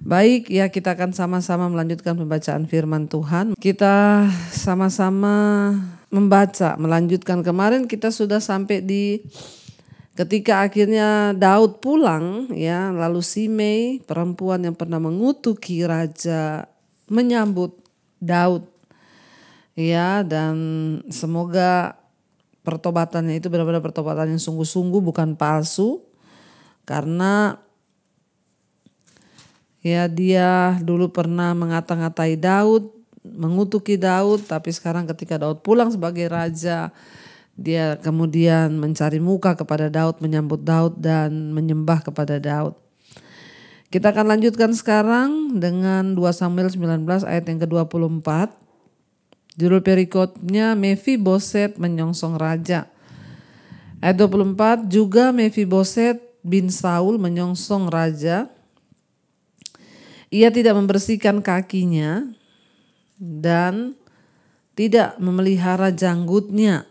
Baik, ya kita akan sama-sama melanjutkan pembacaan firman Tuhan. Kita sama-sama membaca, melanjutkan. Kemarin kita sudah sampai di ketika akhirnya Daud pulang, ya, lalu Simei, perempuan yang pernah mengutuki raja, menyambut Daud. Ya, dan semoga pertobatannya itu benar-benar pertobatan yang sungguh-sungguh, bukan palsu. Karena ya dia dulu pernah mengata-ngatai Daud, mengutuki Daud, tapi sekarang ketika Daud pulang sebagai raja, dia kemudian mencari muka kepada Daud, menyambut Daud dan menyembah kepada Daud. Kita akan lanjutkan sekarang dengan 2 Samuel 19 ayat yang ke-24. Judul perikopnya Mefiboset menyongsong raja. Ayat 24, juga Mefiboset bin Saul menyongsong raja. Ia tidak membersihkan kakinya dan tidak memelihara janggutnya,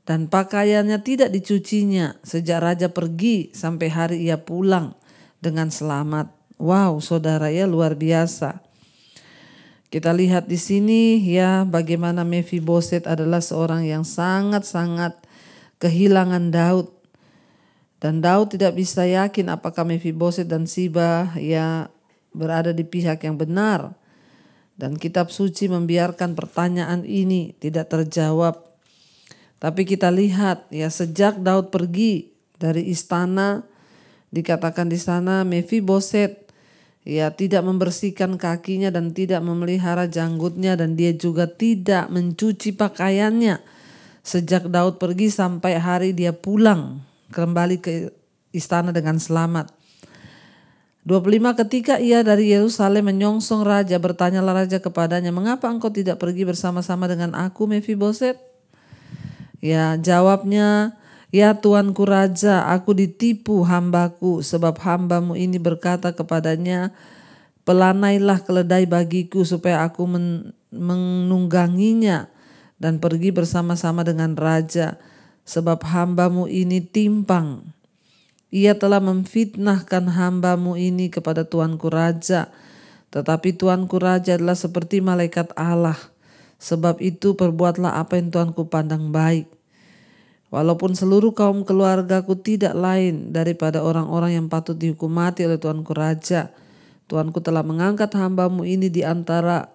dan pakaiannya tidak dicucinya sejak raja pergi sampai hari ia pulang dengan selamat. Wow, saudara, ya luar biasa. Kita lihat di sini ya bagaimana Mefiboset adalah seorang yang sangat-sangat kehilangan Daud. Dan Daud tidak bisa yakin apakah Mefiboset dan Siba ya berada di pihak yang benar. Dan kitab suci membiarkan pertanyaan ini tidak terjawab. Tapi kita lihat ya sejak Daud pergi dari istana, dikatakan di sana Mefiboset ya tidak membersihkan kakinya dan tidak memelihara janggutnya, dan dia juga tidak mencuci pakaiannya sejak Daud pergi sampai hari dia pulang kembali ke istana dengan selamat. 25, ketika ia dari Yerusalem menyongsong raja, bertanyalah raja kepadanya, mengapa engkau tidak pergi bersama-sama dengan aku, Mefiboset? Ya, jawabnya, ya tuanku raja, aku ditipu hambaku, sebab hambamu ini berkata kepadanya, pelanailah keledai bagiku supaya aku menungganginya dan pergi bersama-sama dengan raja, sebab hambamu ini timpang. Ia telah memfitnahkan hambamu ini kepada tuanku raja, tetapi tuanku raja adalah seperti malaikat Allah. Sebab itu perbuatlah apa yang tuanku pandang baik. Walaupun seluruh kaum keluargaku tidak lain daripada orang-orang yang patut dihukum mati oleh tuanku raja, tuanku telah mengangkat hambamu ini di antara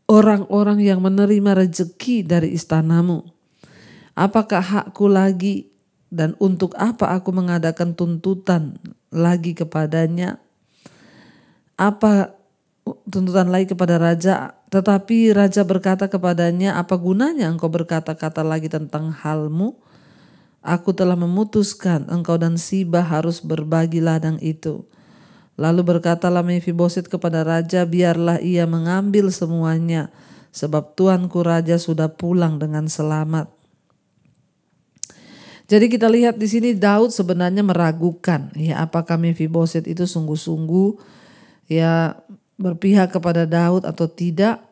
orang-orang yang menerima rezeki dari istanamu. Apakah hakku lagi, dan untuk apa aku mengadakan tuntutan lagi kepadanya? Apa tuntutan lagi kepada raja? Tetapi raja berkata kepadanya, apa gunanya engkau berkata-kata lagi tentang halmu? Aku telah memutuskan engkau dan Siba harus berbagi ladang itu. Lalu berkatalah Mefiboset kepada raja, biarlah ia mengambil semuanya, sebab tuanku raja sudah pulang dengan selamat. Jadi kita lihat di sini Daud sebenarnya meragukan ya apakah Mefiboset itu sungguh-sungguh ya berpihak kepada Daud atau tidak.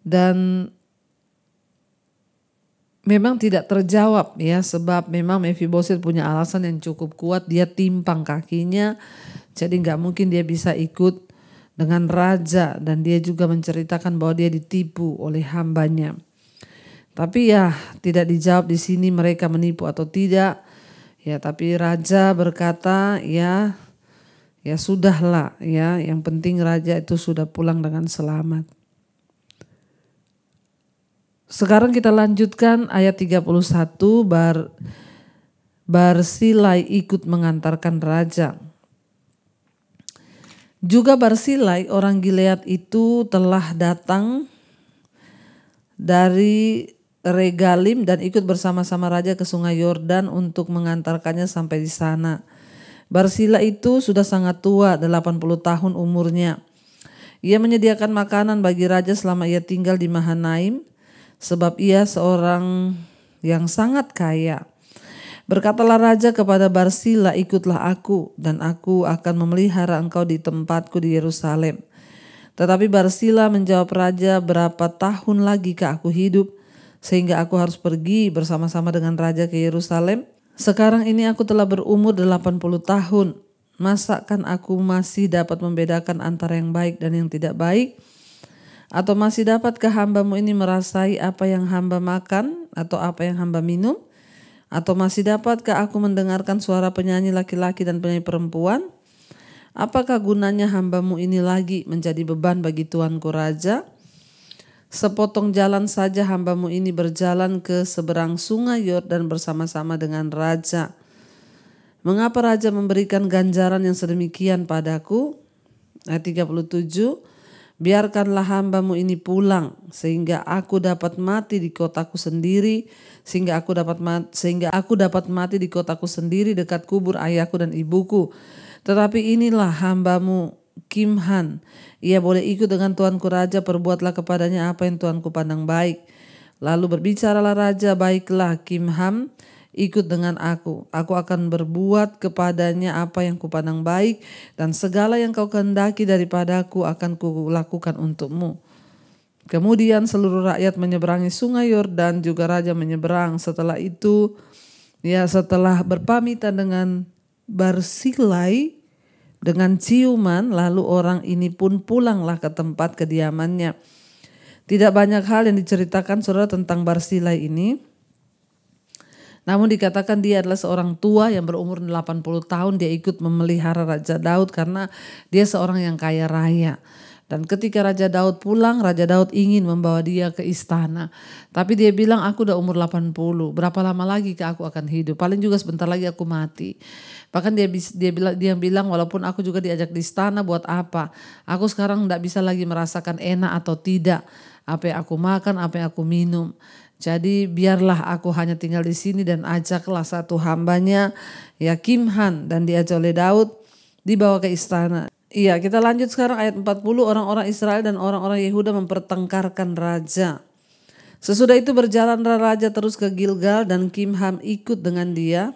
Dan memang tidak terjawab ya, sebab memang Mefiboset punya alasan yang cukup kuat, dia timpang kakinya. Jadi gak mungkin dia bisa ikut dengan raja, dan dia juga menceritakan bahwa dia ditipu oleh hambanya. Tapi ya tidak dijawab di sini mereka menipu atau tidak. Ya tapi raja berkata ya sudahlah ya, yang penting raja itu sudah pulang dengan selamat. Sekarang kita lanjutkan ayat 31, Barsilai ikut mengantarkan raja. Juga Barsilai orang Gilead itu telah datang dari Regalim dan ikut bersama-sama raja ke sungai Yordan untuk mengantarkannya sampai di sana. Barsila itu sudah sangat tua, 80 tahun umurnya. Ia menyediakan makanan bagi raja selama ia tinggal di Mahanaim, sebab ia seorang yang sangat kaya. Berkatalah raja kepada Barsila, ikutlah aku dan aku akan memelihara engkau di tempatku di Yerusalem. Tetapi Barsila menjawab raja, berapa tahun lagi aku hidup sehingga aku harus pergi bersama-sama dengan raja ke Yerusalem? Sekarang ini aku telah berumur 80 tahun. Masakan aku masih dapat membedakan antara yang baik dan yang tidak baik? Atau masih dapatkah hamba-Mu ini merasai apa yang hamba makan atau apa yang hamba minum? Atau masih dapatkah aku mendengarkan suara penyanyi laki-laki dan penyanyi perempuan? Apakah gunanya hamba-Mu ini lagi menjadi beban bagi Tuanku Raja? Sepotong jalan saja hamba-Mu ini berjalan ke seberang sungai Yordan bersama-sama dengan Raja. Mengapa Raja memberikan ganjaran yang sedemikian padaku? Ayat 37, biarkanlah hamba-Mu ini pulang sehingga aku dapat mati di kotaku sendiri, sehingga aku dapat mati di kotaku sendiri dekat kubur ayahku dan ibuku. Tetapi inilah hamba-Mu Kimhan, ia boleh ikut dengan tuanku Raja, perbuatlah kepadanya apa yang tuanku pandang baik. Lalu berbicaralah Raja, baiklah Kimham, ikut dengan aku akan berbuat kepadanya apa yang kupandang baik, dan segala yang kau kehendaki daripadaku akan kulakukan untukmu. Kemudian seluruh rakyat menyeberangi sungai Yordan, juga Raja menyeberang. Setelah itu, setelah berpamitan dengan Barsilai dengan ciuman, lalu orang ini pun pulanglah ke tempat kediamannya. Tidak banyak hal yang diceritakan saudara tentang Barsilai ini. Namun dikatakan dia adalah seorang tua yang berumur 80 tahun. Dia ikut memelihara Raja Daud karena dia seorang yang kaya raya. Dan ketika Raja Daud pulang, Raja Daud ingin membawa dia ke istana. Tapi dia bilang, aku udah umur 80, berapa lama lagi aku akan hidup? Paling juga sebentar lagi aku mati. Bahkan dia bilang, walaupun aku juga diajak di istana, buat apa? Aku sekarang tidak bisa lagi merasakan enak atau tidak. Apa yang aku makan, apa yang aku minum. Jadi biarlah aku hanya tinggal di sini, dan ajaklah satu hambanya, Kimhan, dan diajak oleh Daud dibawa ke istana. Iya, kita lanjut sekarang ayat 40, orang-orang Israel dan orang-orang Yehuda mempertengkarkan raja. Sesudah itu berjalanlah raja terus ke Gilgal dan Kimham ikut dengan dia.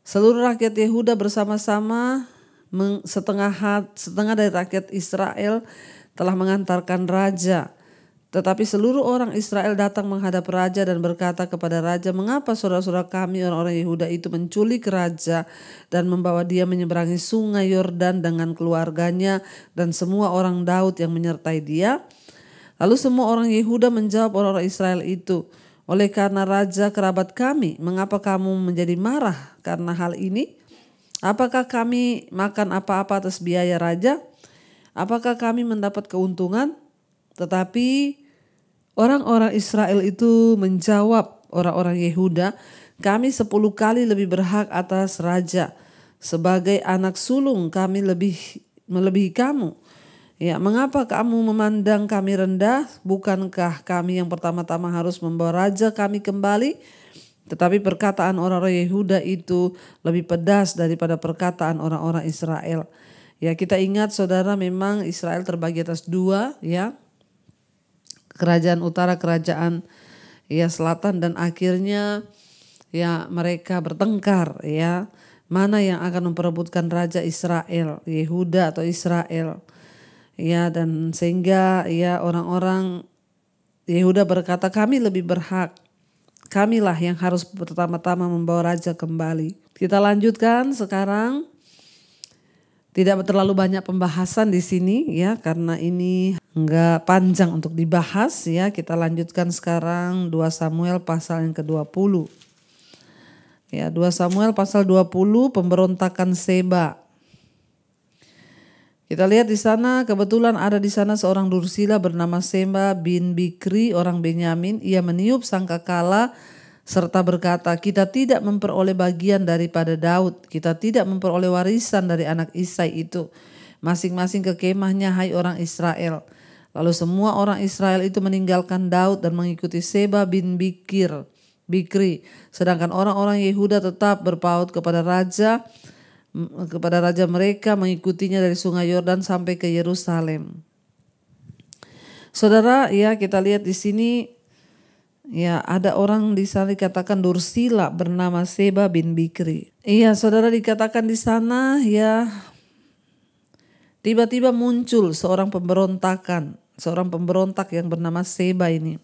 Seluruh rakyat Yehuda bersama-sama, setengah dari rakyat Israel telah mengantarkan raja. Tetapi seluruh orang Israel datang menghadap raja dan berkata kepada raja, mengapa saudara-saudara kami orang-orang Yehuda itu menculik raja dan membawa dia menyeberangi sungai Yordan dengan keluarganya dan semua orang Daud yang menyertai dia? Lalu semua orang Yehuda menjawab orang-orang Israel itu, oleh karena raja kerabat kami, mengapa kamu menjadi marah karena hal ini? Apakah kami makan apa-apa atas biaya raja? Apakah kami mendapat keuntungan? Tetapi orang-orang Israel itu menjawab orang-orang Yehuda, kami 10 kali lebih berhak atas raja. Sebagai anak sulung kami melebihi kamu. Ya, mengapa kamu memandang kami rendah? Bukankah kami yang pertama-tama harus membawa raja kami kembali? Tetapi perkataan orang-orang Yehuda itu lebih pedas daripada perkataan orang-orang Israel. Ya, kita ingat saudara, memang Israel terbagi atas dua, ya. Kerajaan utara, kerajaan selatan, dan akhirnya mereka bertengkar, ya. Mana yang akan memperebutkan raja Israel, Yehuda atau Israel. Ya, dan sehingga orang-orang Yehuda berkata, kami lebih berhak. Kamilah yang harus pertama-tama membawa raja kembali. Kita lanjutkan sekarang. Tidak terlalu banyak pembahasan di sini, ya, karena ini enggak panjang untuk dibahas, ya. Kita lanjutkan sekarang 2 Samuel pasal yang ke-20. Ya, 2 Samuel pasal 20, pemberontakan Seba. Kita lihat di sana, kebetulan ada di sana seorang dursila bernama Seba bin Bikri, orang Benyamin. Ia meniup sangkakala serta berkata, kita tidak memperoleh bagian daripada Daud, kita tidak memperoleh warisan dari anak Isai itu. Masing-masing ke kemahnya, hai orang Israel. Lalu semua orang Israel itu meninggalkan Daud dan mengikuti Seba bin Bikri. Sedangkan orang-orang Yehuda tetap berpaut kepada raja mereka, mengikutinya dari sungai Yordan sampai ke Yerusalem. Saudara, ya, kita lihat di sini, ya, ada orang di sana dikatakan dursila bernama Seba bin Bikri. Iya, saudara, dikatakan di sana, ya, tiba-tiba muncul seorang pemberontak yang bernama Seba ini.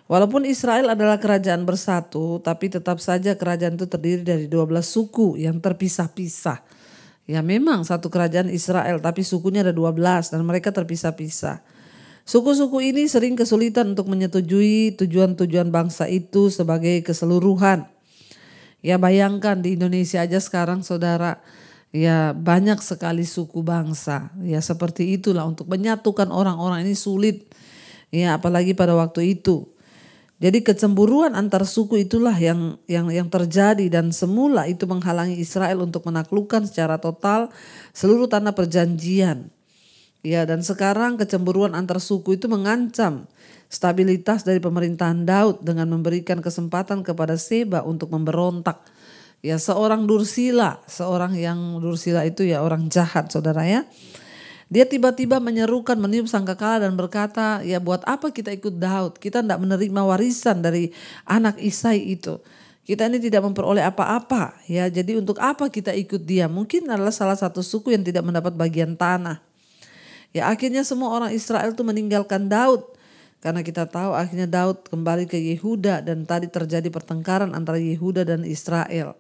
Walaupun Israel adalah kerajaan bersatu, tapi tetap saja kerajaan itu terdiri dari 12 suku yang terpisah-pisah. Ya memang satu kerajaan Israel, tapi sukunya ada 12 dan mereka terpisah-pisah. Suku-suku ini sering kesulitan untuk menyetujui tujuan-tujuan bangsa itu sebagai keseluruhan. Ya bayangkan di Indonesia aja sekarang saudara, ya banyak sekali suku bangsa. Ya seperti itulah, untuk menyatukan orang-orang ini sulit. Ya apalagi pada waktu itu. Jadi kecemburuan antar suku itulah yang terjadi, dan semula itu menghalangi Israel untuk menaklukkan secara total seluruh tanah perjanjian. Ya, dan sekarang kecemburuan antar suku itu mengancam stabilitas dari pemerintahan Daud dengan memberikan kesempatan kepada Seba untuk memberontak. Ya, seorang dursila itu ya orang jahat saudara ya. Dia tiba-tiba menyerukan, meniup sangkakala dan berkata, ya buat apa kita ikut Daud? Kita tidak menerima warisan dari anak Isai itu. Kita ini tidak memperoleh apa-apa. Ya, jadi untuk apa kita ikut dia? Mungkin adalah salah satu suku yang tidak mendapat bagian tanah. Ya akhirnya semua orang Israel itu meninggalkan Daud. Karena kita tahu akhirnya Daud kembali ke Yehuda dan tadi terjadi pertengkaran antara Yehuda dan Israel.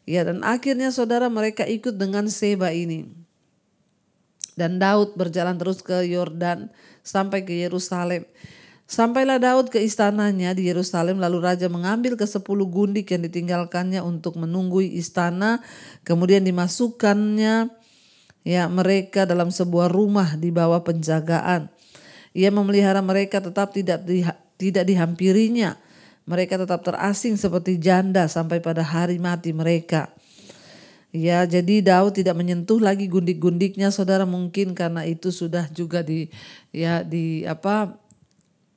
Ya, dan akhirnya saudara mereka ikut dengan Seba ini. Dan Daud berjalan terus ke Yordan sampai ke Yerusalem. Sampailah Daud ke istananya di Yerusalem, lalu raja mengambil ke-10 gundik yang ditinggalkannya untuk menunggui istana. Kemudian dimasukkannya ya mereka dalam sebuah rumah di bawah penjagaan. Ia memelihara mereka tetap tidak dihampirinya. Mereka tetap terasing seperti janda sampai pada hari mati mereka. Ya, jadi Daud tidak menyentuh lagi gundik-gundiknya saudara, mungkin karena itu sudah juga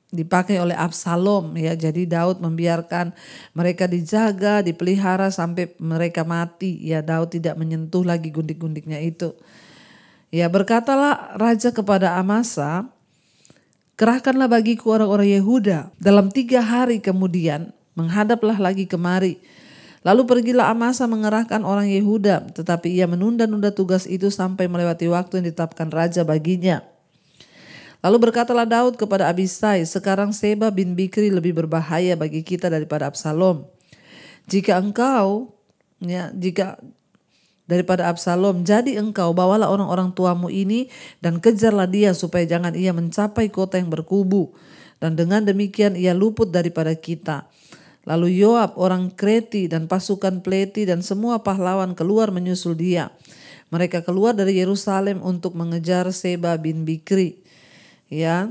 dipakai oleh Absalom ya. Jadi Daud membiarkan mereka dijaga, dipelihara sampai mereka mati. Ya, Daud tidak menyentuh lagi gundik-gundiknya itu. Ya, berkatalah raja kepada Amasa, kerahkanlah bagiku orang-orang Yehuda. Dalam 3 hari kemudian menghadaplah lagi kemari. Lalu pergilah Amasa mengerahkan orang Yehuda, tetapi ia menunda-nunda tugas itu sampai melewati waktu yang ditetapkan raja baginya. Lalu berkatalah Daud kepada Abisai, sekarang Seba bin Bikri lebih berbahaya bagi kita daripada Absalom. Daripada Absalom, jadi engkau bawalah orang-orang tuamu ini dan kejarlah dia supaya jangan ia mencapai kota yang berkubu. Dan dengan demikian ia luput daripada kita. Lalu Yoab orang Kreti dan pasukan Pleti dan semua pahlawan keluar menyusul dia. Mereka keluar dari Yerusalem untuk mengejar Seba bin Bikri. Ya,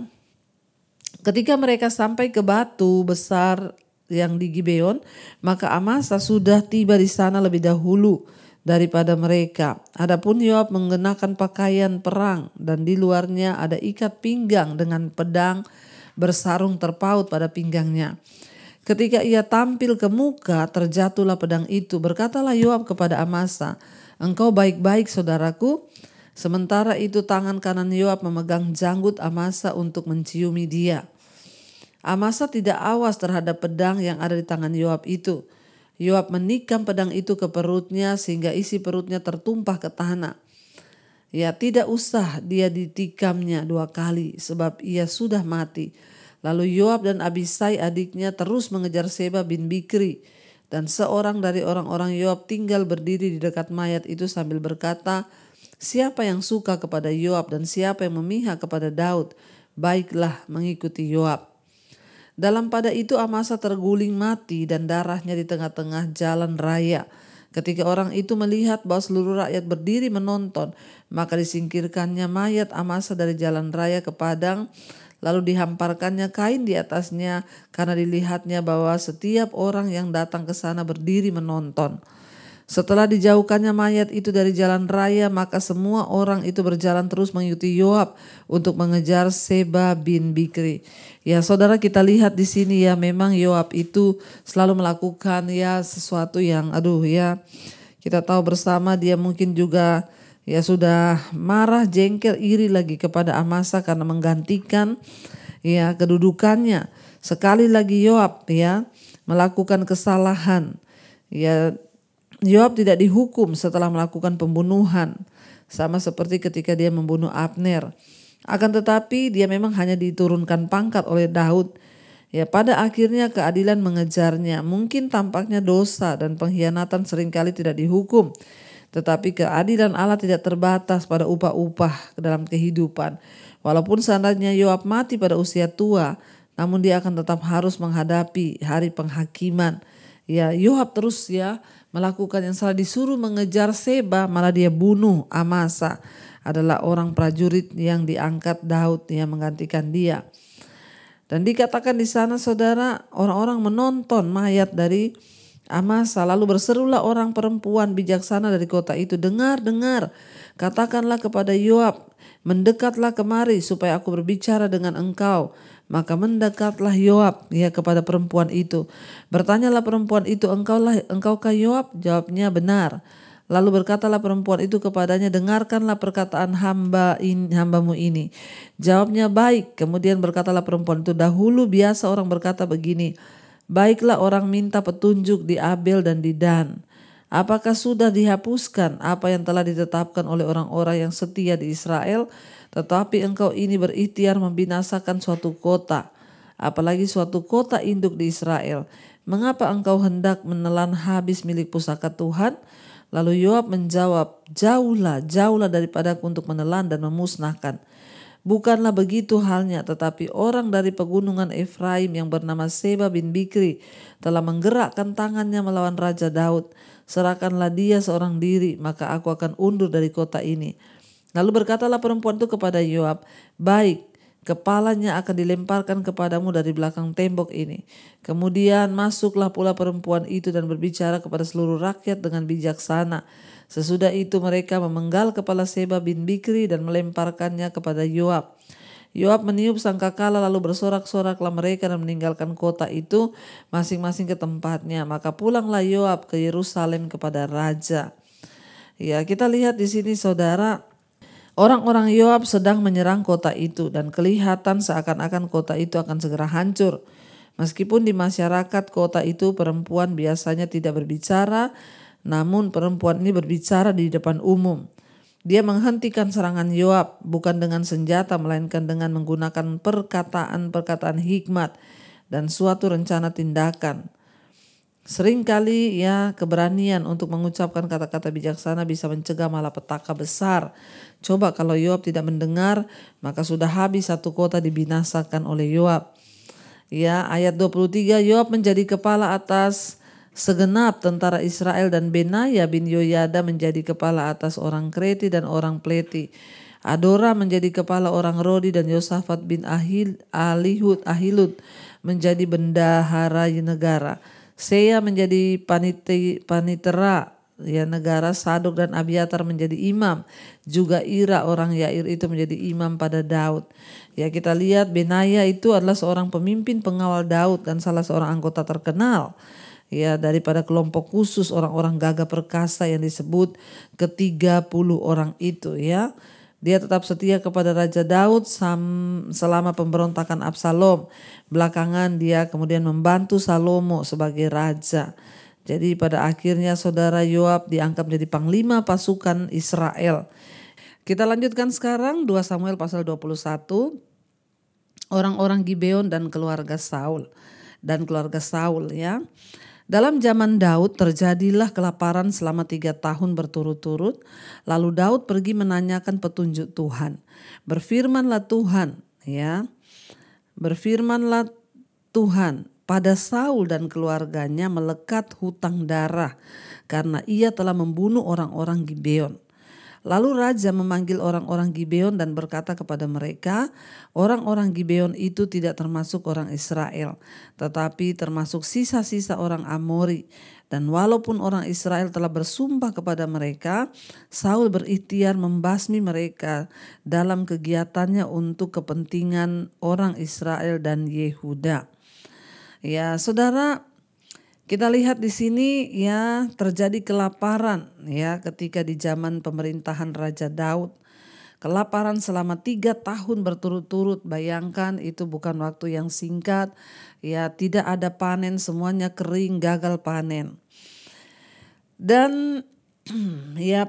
ketika mereka sampai ke batu besar yang di Gibeon, maka Amasa sudah tiba di sana lebih dahulu daripada mereka. Adapun Yoab mengenakan pakaian perang dan di luarnya ada ikat pinggang dengan pedang bersarung terpaut pada pinggangnya. Ketika ia tampil ke muka, terjatuhlah pedang itu. Berkatalah Yoab kepada Amasa, engkau baik-baik saudaraku. Sementara itu tangan kanan Yoab memegang janggut Amasa untuk menciumi dia. Amasa tidak awas terhadap pedang yang ada di tangan Yoab itu. Yoab menikam pedang itu ke perutnya sehingga isi perutnya tertumpah ke tanah. Ya, tidak usah dia ditikamnya 2 kali sebab ia sudah mati. Lalu Yoab dan Abisai adiknya terus mengejar Seba bin Bikri. Dan seorang dari orang-orang Yoab tinggal berdiri di dekat mayat itu sambil berkata, siapa yang suka kepada Yoab dan siapa yang memihak kepada Daud, baiklah mengikuti Yoab. Dalam pada itu Amasa terguling mati dan darahnya di tengah-tengah jalan raya. Ketika orang itu melihat bahwa seluruh rakyat berdiri menonton, maka disingkirkannya mayat Amasa dari jalan raya ke padang. Lalu dihamparkannya kain di atasnya karena dilihatnya bahwa setiap orang yang datang ke sana berdiri menonton. Setelah dijauhkannya mayat itu dari jalan raya, maka semua orang itu berjalan terus mengikuti Yoab untuk mengejar Seba bin Bikri. Ya saudara, kita lihat di sini ya, memang Yoab itu selalu melakukan ya sesuatu yang kita tahu bersama, dia mungkin juga ya sudah marah, jengkel, iri lagi kepada Amasa karena menggantikan ya kedudukannya. Sekali lagi Yoab ya melakukan kesalahan. Ya, Yoab tidak dihukum setelah melakukan pembunuhan, sama seperti ketika dia membunuh Abner. Akan tetapi dia memang hanya diturunkan pangkat oleh Daud. Ya, pada akhirnya keadilan mengejarnya. Mungkin tampaknya dosa dan pengkhianatan seringkali tidak dihukum. Tetapi keadilan Allah tidak terbatas pada upah-upah dalam kehidupan. Walaupun seandainya Yoab mati pada usia tua, namun dia akan tetap harus menghadapi hari penghakiman. Ya, Yoab terus melakukan yang salah, disuruh mengejar Seba, malah dia bunuh Amasa. Adalah orang prajurit yang diangkat Daud yang menggantikan dia. Dan dikatakan di sana saudara, orang-orang menonton mayat dari Amasa, lalu berserulah orang perempuan bijaksana dari kota itu, dengar, katakanlah kepada Yoab, mendekatlah kemari supaya aku berbicara dengan engkau. Maka mendekatlah Yoab kepada perempuan itu. Bertanyalah perempuan itu, engkaukah Yoab? Jawabnya, benar. Lalu berkatalah perempuan itu kepadanya, dengarkanlah perkataan hambamu ini. Jawabnya, baik. Kemudian berkatalah perempuan itu, dahulu biasa orang berkata begini, baiklah orang minta petunjuk di Abel dan di Dan. Apakah sudah dihapuskan apa yang telah ditetapkan oleh orang-orang yang setia di Israel? Tetapi engkau ini berikhtiar membinasakan suatu kota, apalagi suatu kota induk di Israel. Mengapa engkau hendak menelan habis milik pusaka Tuhan? Lalu Yoab menjawab, jauhlah daripadaku untuk menelan dan memusnahkan. Bukanlah begitu halnya, tetapi orang dari pegunungan Efraim yang bernama Seba bin Bikri telah menggerakkan tangannya melawan Raja Daud. Serahkanlah dia seorang diri, maka aku akan undur dari kota ini. Lalu berkatalah perempuan itu kepada Yoab, baik, kepalanya akan dilemparkan kepadamu dari belakang tembok ini. Kemudian masuklah pula perempuan itu dan berbicara kepada seluruh rakyat dengan bijaksana. Sesudah itu mereka memenggal kepala Seba bin Bikri dan melemparkannya kepada Yoab. Yoab meniup sangkakala lalu bersorak-soraklah mereka dan meninggalkan kota itu masing-masing ke tempatnya. Maka pulanglah Yoab ke Yerusalem kepada raja. Ya, kita lihat di sini saudara, orang-orang Yoab sedang menyerang kota itu dan kelihatan seakan-akan kota itu akan segera hancur. Meskipun di masyarakat kota itu perempuan biasanya tidak berbicara, namun perempuan ini berbicara di depan umum. Dia menghentikan serangan Yoab bukan dengan senjata melainkan dengan menggunakan perkataan-perkataan hikmat dan suatu rencana tindakan. Seringkali keberanian untuk mengucapkan kata-kata bijaksana bisa mencegah malapetaka besar. Coba kalau Yoab tidak mendengar, maka sudah habis satu kota dibinasakan oleh Yoab. Ayat 23, Yoab menjadi kepala atas segenap tentara Israel dan Benaya bin Yoyada menjadi kepala atas orang Kreti dan orang Pleti. Adora menjadi kepala orang Rodi dan Yosafat bin Ahilud menjadi bendahara negara. Seya menjadi panitera negara, Sadok dan Abiatar menjadi imam. Juga Ira orang Yair itu menjadi imam pada Daud. Kita lihat Benaya itu adalah seorang pemimpin pengawal Daud dan salah seorang anggota terkenal daripada kelompok khusus orang-orang gagah perkasa yang disebut ke-30 orang itu. Dia tetap setia kepada Raja Daud selama pemberontakan Absalom. Belakangan dia kemudian membantu Salomo sebagai raja. Jadi pada akhirnya saudara Yoab diangkat menjadi panglima pasukan Israel. Kita lanjutkan sekarang 2 Samuel pasal 21. Orang-orang Gibeon dan keluarga Saul. Dalam zaman Daud terjadilah kelaparan selama 3 tahun berturut-turut. Lalu Daud pergi menanyakan petunjuk Tuhan. Berfirmanlah Tuhan, pada Saul dan keluarganya melekat hutang darah karena ia telah membunuh orang-orang Gibeon. Lalu raja memanggil orang-orang Gibeon dan berkata kepada mereka, orang-orang Gibeon itu tidak termasuk orang Israel, tetapi termasuk sisa-sisa orang Amori. Dan walaupun orang Israel telah bersumpah kepada mereka, Saul berikhtiar membasmi mereka dalam kegiatannya untuk kepentingan orang Israel dan Yehuda. Saudara, kita lihat di sini terjadi kelaparan ketika di zaman pemerintahan Raja Daud. Kelaparan selama 3 tahun berturut-turut, bayangkan itu bukan waktu yang singkat. Tidak ada panen, semuanya kering, gagal panen. Dan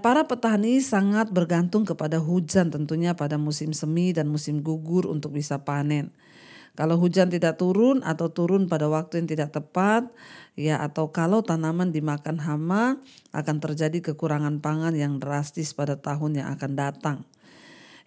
para petani sangat bergantung kepada hujan tentunya pada musim semi dan musim gugur untuk bisa panen. Kalau hujan tidak turun atau turun pada waktu yang tidak tepat, ya, atau kalau tanaman dimakan hama, akan terjadi kekurangan pangan yang drastis pada tahun yang akan datang.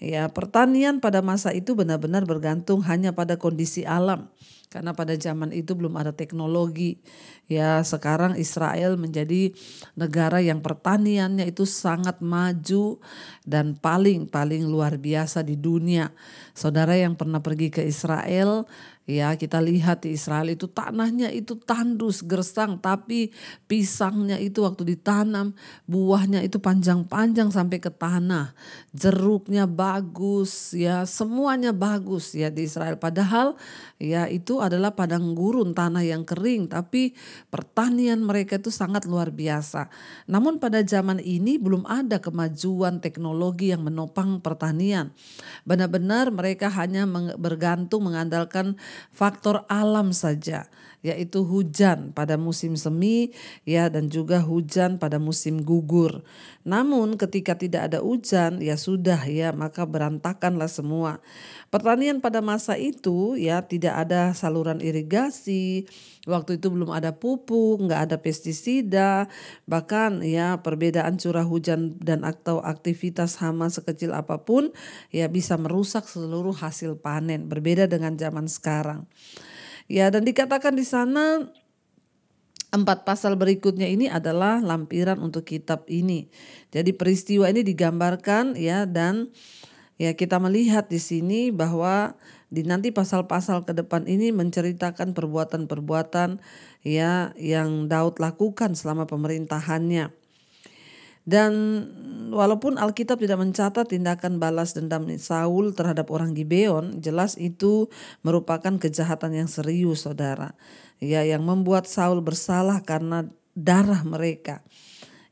Ya, pertanian pada masa itu benar-benar bergantung hanya pada kondisi alam. Karena pada zaman itu belum ada teknologi. Ya, sekarang Israel menjadi negara yang pertaniannya itu sangat maju dan paling luar biasa di dunia. Saudara yang pernah pergi ke Israel, ya, kita lihat di Israel itu tanahnya itu tandus, gersang, tapi pisangnya itu waktu ditanam, buahnya itu panjang-panjang sampai ke tanah. Jeruknya bagus, ya, semuanya bagus ya di Israel. Padahal ya itu adalah padang gurun, tanah yang kering, tapi pertanian mereka itu sangat luar biasa. Namun pada zaman ini belum ada kemajuan teknologi yang menopang pertanian. Benar-benar mereka hanya bergantung mengandalkan faktor alam saja, yaitu hujan pada musim semi, ya, dan juga hujan pada musim gugur. Namun ketika tidak ada hujan, ya sudah, ya, maka berantakanlah semua. Pertanian pada masa itu, ya, tidak ada saluran irigasi. Waktu itu belum ada pupuk, nggak ada pestisida, bahkan ya perbedaan curah hujan dan atau aktivitas hama sekecil apapun ya bisa merusak seluruh hasil panen. Berbeda dengan zaman sekarang. Ya, dan dikatakan di sana 4 pasal berikutnya ini adalah lampiran untuk kitab ini. Jadi peristiwa ini digambarkan, ya, dan ya kita melihat di sini bahwa di nanti pasal-pasal ke depan ini menceritakan perbuatan-perbuatan ya yang Daud lakukan selama pemerintahannya. Dan walaupun Alkitab tidak mencatat tindakan balas dendam Saul terhadap orang Gibeon, jelas itu merupakan kejahatan yang serius, saudara. Ya, yang membuat Saul bersalah karena darah mereka.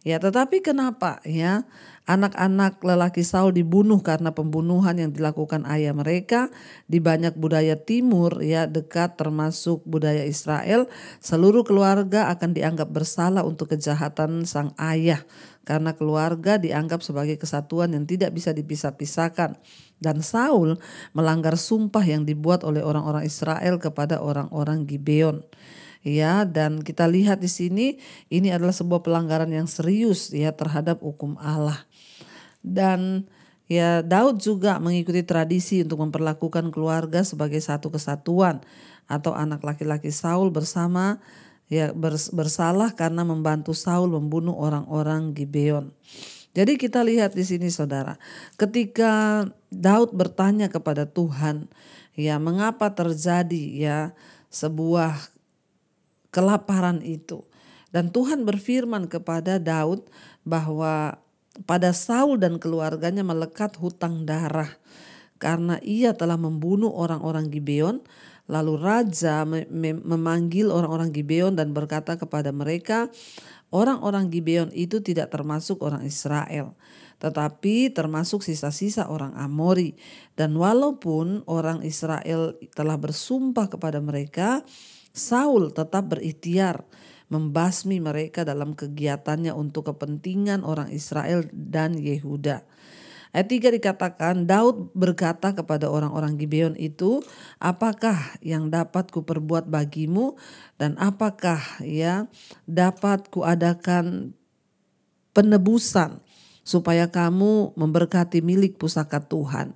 Ya, tetapi kenapa ya anak-anak lelaki Saul dibunuh karena pembunuhan yang dilakukan ayah mereka? Di banyak budaya timur ya dekat termasuk budaya Israel, seluruh keluarga akan dianggap bersalah untuk kejahatan sang ayah karena keluarga dianggap sebagai kesatuan yang tidak bisa dipisah-pisahkan. Dan Saul melanggar sumpah yang dibuat oleh orang-orang Israel kepada orang-orang Gibeon. Ya, dan kita lihat di sini ini adalah sebuah pelanggaran yang serius ya terhadap hukum Allah. Dan ya Daud juga mengikuti tradisi untuk memperlakukan keluarga sebagai satu kesatuan atau anak laki-laki Saul bersama ya bersalah karena membantu Saul membunuh orang-orang Gibeon. Jadi kita lihat di sini, saudara, ketika Daud bertanya kepada Tuhan, ya mengapa terjadi ya sebuah kelaparan itu. Dan Tuhan berfirman kepada Daud bahwa pada Saul dan keluarganya melekat hutang darah karena ia telah membunuh orang-orang Gibeon. Lalu raja memanggil orang-orang Gibeon dan berkata kepada mereka, orang-orang Gibeon itu tidak termasuk orang Israel, tetapi termasuk sisa-sisa orang Amori. Dan walaupun orang Israel telah bersumpah kepada mereka, Saul tetap berikhtiar membasmi mereka dalam kegiatannya untuk kepentingan orang Israel dan Yehuda. Ayat 3 dikatakan, Daud berkata kepada orang-orang Gibeon itu, apakah yang dapat kuperbuat bagimu dan apakah ya dapat kuadakan penebusan supaya kamu memberkati milik pusaka Tuhan.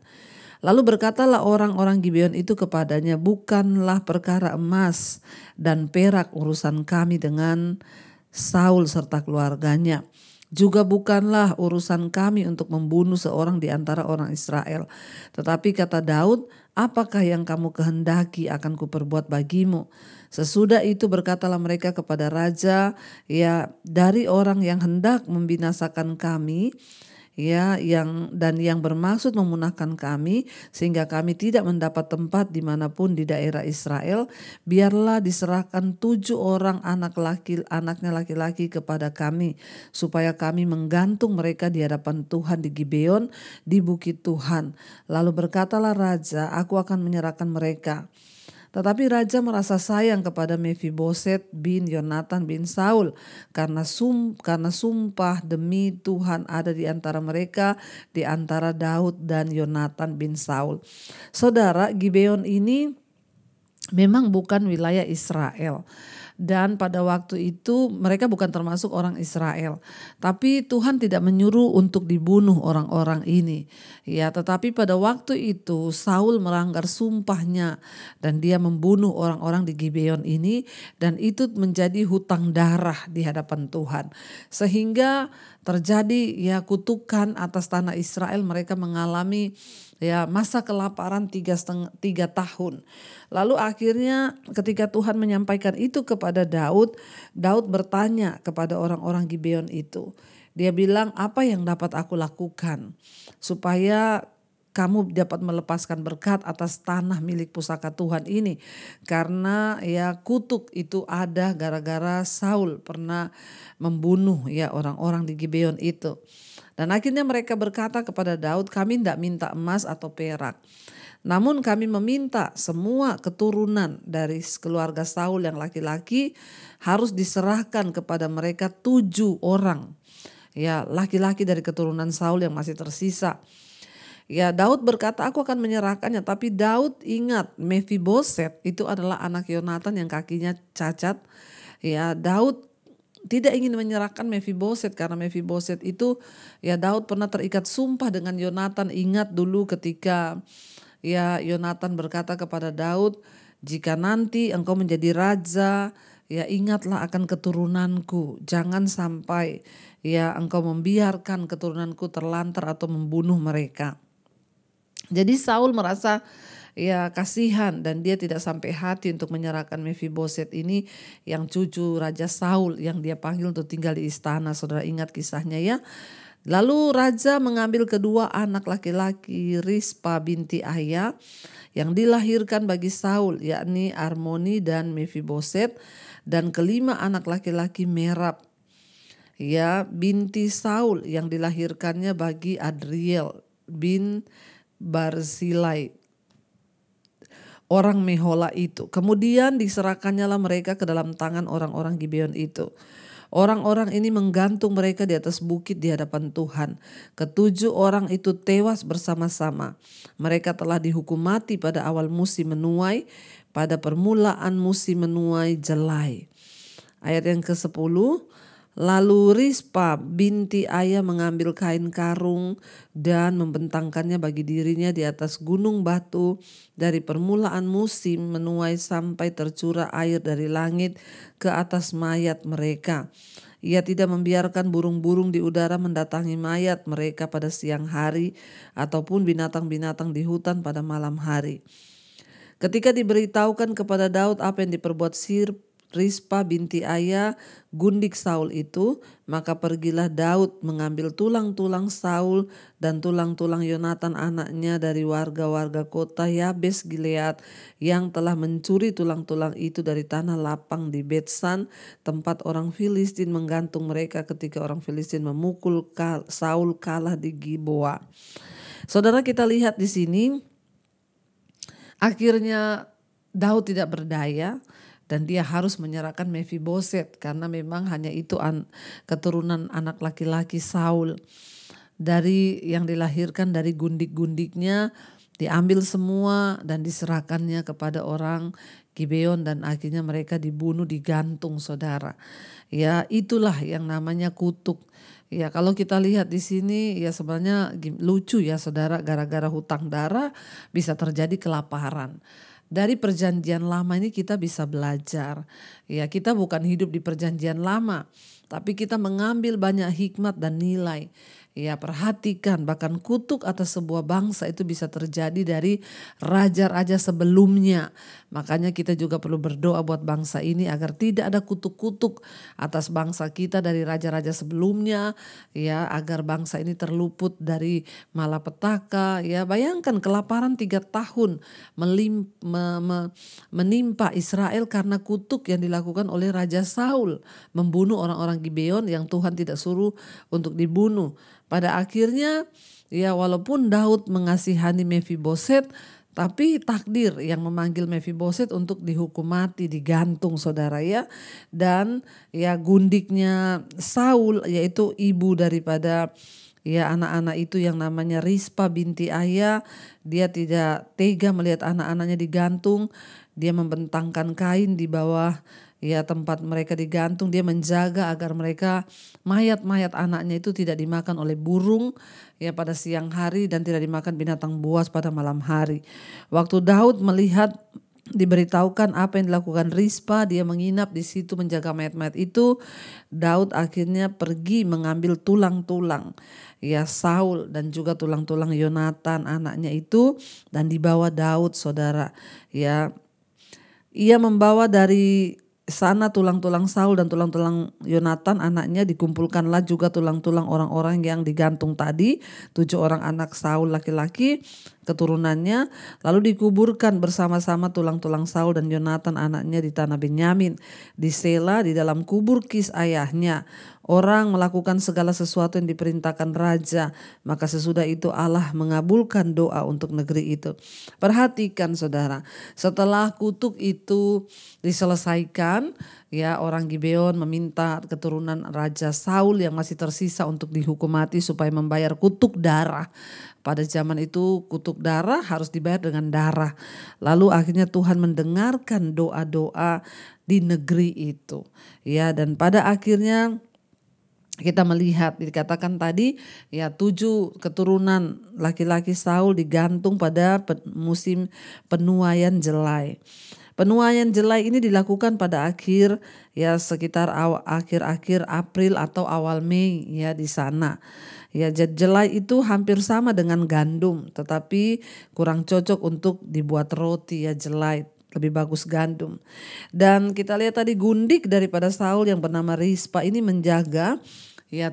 Lalu berkatalah orang-orang Gibeon itu kepadanya, bukanlah perkara emas dan perak urusan kami dengan Saul serta keluarganya. Juga bukanlah urusan kami untuk membunuh seorang di antara orang Israel. Tetapi kata Daud, apakah yang kamu kehendaki akan kuperbuat bagimu? Sesudah itu berkatalah mereka kepada raja, ya dari orang yang hendak membinasakan kami, ya yang bermaksud memunahkan kami sehingga kami tidak mendapat tempat dimanapun di daerah Israel, biarlah diserahkan 7 orang anaknya laki-laki kepada kami supaya kami menggantung mereka di hadapan Tuhan di Gibeon di bukit Tuhan. Lalu berkatalah raja, aku akan menyerahkan mereka. Tetapi raja merasa sayang kepada Mephiboset bin Yonatan bin Saul karena sumpah demi Tuhan ada di antara mereka, di antara Daud dan Yonatan bin Saul. Saudara, Gibeon ini memang bukan wilayah Israel. Dan pada waktu itu mereka bukan termasuk orang Israel. Tapi Tuhan tidak menyuruh untuk dibunuh orang-orang ini. Ya, tetapi pada waktu itu Saul melanggar sumpahnya dan dia membunuh orang-orang di Gibeon ini, dan itu menjadi hutang darah di hadapan Tuhan. Sehingga terjadi ya kutukan atas tanah Israel, mereka mengalami ya masa kelaparan 3 tahun. Lalu akhirnya ketika Tuhan menyampaikan itu kepada Daud, Daud bertanya kepada orang-orang Gibeon itu. Dia bilang, apa yang dapat aku lakukan supaya kamu dapat melepaskan berkat atas tanah milik pusaka Tuhan ini. Karena ya kutuk itu ada gara-gara Saul pernah membunuh ya orang-orang di Gibeon itu. Dan akhirnya mereka berkata kepada Daud, kami tidak minta emas atau perak. Namun kami meminta semua keturunan dari keluarga Saul yang laki-laki harus diserahkan kepada mereka 7 orang. Ya, laki-laki dari keturunan Saul yang masih tersisa. Ya, Daud berkata, aku akan menyerahkannya. Tapi Daud ingat Mephiboset itu adalah anak Yonatan yang kakinya cacat. Ya, Daud tidak ingin menyerahkan Mephiboset karena Mephiboset itu ya Daud pernah terikat sumpah dengan Yonatan. Ingat dulu ketika ya Yonatan berkata kepada Daud, jika nanti engkau menjadi raja, ya ingatlah akan keturunanku. Jangan sampai ya engkau membiarkan keturunanku terlantar atau membunuh mereka. Jadi Saul merasa ya kasihan dan dia tidak sampai hati untuk menyerahkan Mephiboset ini yang cucu Raja Saul yang dia panggil untuk tinggal di istana. Saudara ingat kisahnya ya. Lalu raja mengambil kedua anak laki-laki Rispa binti Aya yang dilahirkan bagi Saul, yakni Armoni dan Mephiboset, dan kelima anak laki-laki Merab ya binti Saul yang dilahirkannya bagi Adriel bin Barzilai, orang Mehola itu. Kemudian diserahkannya lah mereka ke dalam tangan orang-orang Gibeon itu. Orang-orang ini menggantung mereka di atas bukit di hadapan Tuhan. 7 orang itu tewas bersama-sama. Mereka telah dihukum mati pada awal musim menuai, pada permulaan musim menuai jelai. Ayat yang ke-10. Lalu Rispa binti Aya mengambil kain karung dan membentangkannya bagi dirinya di atas gunung batu dari permulaan musim menuai sampai tercurah air dari langit ke atas mayat mereka. Ia tidak membiarkan burung-burung di udara mendatangi mayat mereka pada siang hari ataupun binatang-binatang di hutan pada malam hari. Ketika diberitahukan kepada Daud apa yang diperbuat Rispa binti Aya, gundik Saul itu, maka pergilah Daud mengambil tulang-tulang Saul dan tulang-tulang Yonatan anaknya dari warga-warga kota Yabes Gilead yang telah mencuri tulang-tulang itu dari tanah lapang di Betsan, tempat orang Filistin menggantung mereka ketika orang Filistin memukul Saul kalah di Gilboa. Saudara, kita lihat di sini akhirnya Daud tidak berdaya dan dia harus menyerahkan Mephiboset karena memang hanya itu keturunan anak laki-laki Saul. Dari yang dilahirkan dari gundik-gundiknya diambil semua dan diserahkannya kepada orang Gibeon dan akhirnya mereka dibunuh, digantung, saudara. Ya, itulah yang namanya kutuk. Ya, kalau kita lihat di sini ya sebenarnya lucu ya saudara, gara-gara hutang darah bisa terjadi kelaparan. Dari perjanjian lama ini kita bisa belajar. Ya, kita bukan hidup di perjanjian lama, tapi kita mengambil banyak hikmat dan nilai. Ya, perhatikan bahkan kutuk atas sebuah bangsa itu bisa terjadi dari raja-raja sebelumnya. Makanya kita juga perlu berdoa buat bangsa ini agar tidak ada kutuk-kutuk atas bangsa kita dari raja-raja sebelumnya. Ya, agar bangsa ini terluput dari malapetaka. Ya, bayangkan kelaparan 3 tahun menimpa Israel karena kutuk yang dilakukan oleh Raja Saul. Membunuh orang-orang Gibeon yang Tuhan tidak suruh untuk dibunuh. Pada akhirnya ya walaupun Daud mengasihani Mephiboset, tapi takdir yang memanggil Mephiboset untuk dihukum mati, digantung, saudara ya. Dan ya gundiknya Saul, yaitu ibu daripada ya anak-anak itu yang namanya Rispa binti Aya, dia tidak tega melihat anak-anaknya digantung. dia membentangkan kain di bawah tempat mereka digantung. Dia menjaga agar mayat-mayat anaknya itu tidak dimakan oleh burung pada siang hari dan tidak dimakan binatang buas pada malam hari. Waktu Daud melihat diberitahukan apa yang dilakukan Rispa, dia menginap di situ menjaga mayat-mayat itu. Daud akhirnya pergi mengambil tulang-tulang Saul dan juga tulang-tulang Yonatan anaknya itu, dan dibawa Daud, saudara. Ia membawa dari sana tulang-tulang Saul dan tulang-tulang Yonatan anaknya, dikumpulkanlah juga tulang-tulang orang-orang yang digantung tadi, 7 orang anak Saul laki-laki keturunannya, lalu dikuburkan bersama-sama tulang-tulang Saul dan Yonatan anaknya di tanah Benyamin, di Sela, di dalam kubur Kis ayahnya. Orang melakukan segala sesuatu yang diperintahkan raja, maka sesudah itu Allah mengabulkan doa untuk negeri itu. Perhatikan saudara, setelah kutuk itu diselesaikan, orang Gibeon meminta keturunan Raja Saul yang masih tersisa untuk dihukum mati supaya membayar kutuk darah. Pada zaman itu kutuk darah harus dibayar dengan darah. Lalu akhirnya Tuhan mendengarkan doa-doa di negeri itu. Dan pada akhirnya kita melihat dikatakan tadi 7 keturunan laki-laki Saul digantung pada musim penuaian jelai. Penuaian jelai ini dilakukan pada sekitar akhir-akhir April atau awal Mei di sana. Jelai itu hampir sama dengan gandum, tetapi kurang cocok untuk dibuat roti jelai. Lebih bagus gandum. Dan kita lihat tadi gundik daripada Saul yang bernama Rispa ini menjaga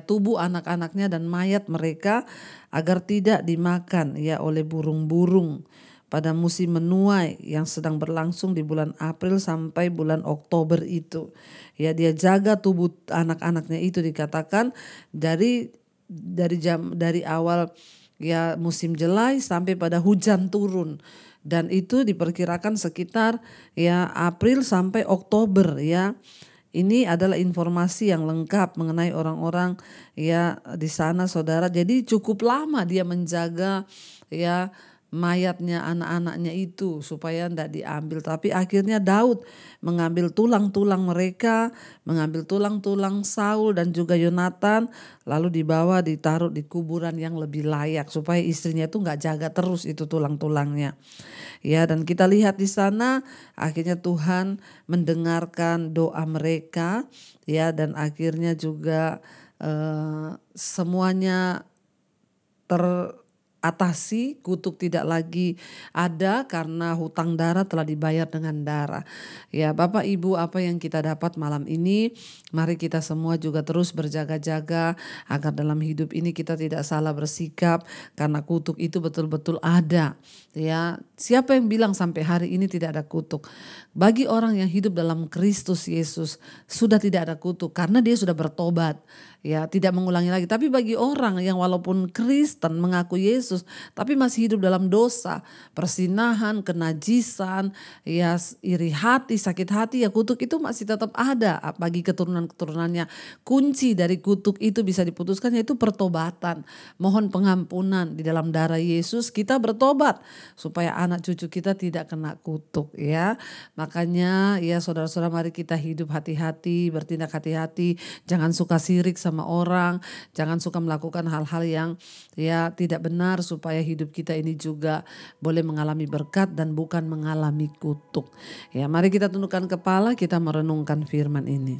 tubuh anak-anaknya dan mayat mereka agar tidak dimakan oleh burung-burung pada musim menuai yang sedang berlangsung di bulan April sampai bulan Oktober itu. Dia jaga tubuh anak-anaknya itu, dikatakan dari awal musim jelai sampai pada hujan turun. Dan itu diperkirakan sekitar April sampai Oktober Ini adalah informasi yang lengkap mengenai orang-orang di sana, saudara. Jadi cukup lama dia menjaga mayatnya anak-anaknya itu supaya tidak diambil. Tapi akhirnya Daud mengambil tulang-tulang mereka, mengambil tulang-tulang Saul dan juga Yonatan, lalu dibawa ditaruh di kuburan yang lebih layak supaya istrinya itu nggak jaga terus itu tulang-tulangnya. Dan kita lihat di sana akhirnya Tuhan mendengarkan doa mereka dan akhirnya juga semuanya teratasi, kutuk tidak lagi ada karena hutang darah telah dibayar dengan darah. Bapak Ibu, apa yang kita dapat malam ini, mari kita semua juga terus berjaga-jaga agar dalam hidup ini kita tidak salah bersikap, karena kutuk itu betul-betul ada. Siapa yang bilang sampai hari ini tidak ada kutuk? Bagi orang yang hidup dalam Kristus Yesus sudah tidak ada kutuk karena dia sudah bertobat, tidak mengulangi lagi. Tapi bagi orang yang walaupun Kristen mengaku Yesus tapi masih hidup dalam dosa, persinahan, kenajisan, iri hati, sakit hati, kutuk itu masih tetap ada bagi keturunan-keturunannya. Kunci dari kutuk itu bisa diputuskan yaitu pertobatan. Mohon pengampunan di dalam darah Yesus, kita bertobat supaya anak cucu kita tidak kena kutuk. Makanya saudara-saudara, mari kita hidup hati-hati, bertindak hati-hati, jangan suka sirik sama orang, jangan suka melakukan hal-hal yang tidak benar supaya hidup kita ini juga boleh mengalami berkat dan bukan mengalami kutuk. Mari kita tundukkan kepala, kita merenungkan firman ini.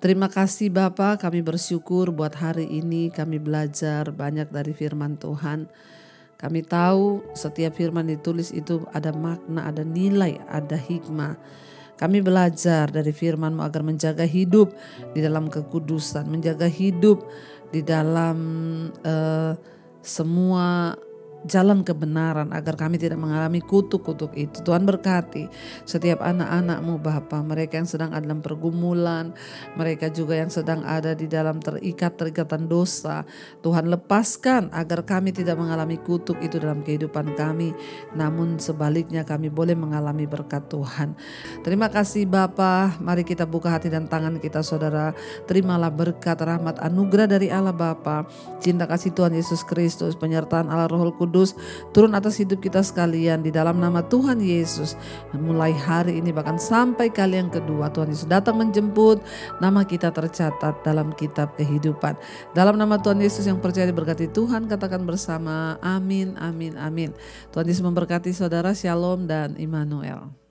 Terima kasih Bapa, kami bersyukur buat hari ini kami belajar banyak dari firman Tuhan. Kami tahu setiap firman ditulis itu ada makna, ada nilai, ada hikmah. Kami belajar dari firman-Mu agar menjaga hidup di dalam kekudusan, menjaga hidup di dalam semua jalan kebenaran agar kami tidak mengalami kutuk-kutuk itu. Tuhan berkati setiap anak-anak-Mu Bapa, mereka yang sedang ada dalam pergumulan, mereka juga yang sedang ada di dalam terikatan dosa. Tuhan lepaskan agar kami tidak mengalami kutuk itu dalam kehidupan kami, namun sebaliknya kami boleh mengalami berkat Tuhan. Terima kasih Bapa, mari kita buka hati dan tangan kita saudara. Terimalah berkat, rahmat, anugerah dari Allah Bapa, cinta kasih Tuhan Yesus Kristus, penyertaan Allah Roh Kudus Kudus turun atas hidup kita sekalian di dalam nama Tuhan Yesus. Mulai hari ini bahkan sampai kali yang kedua Tuhan Yesus datang menjemput, nama kita tercatat dalam kitab kehidupan. Dalam nama Tuhan Yesus yang percaya diberkati Tuhan, katakan bersama amin, amin, amin. Tuhan Yesus memberkati saudara, shalom dan Immanuel.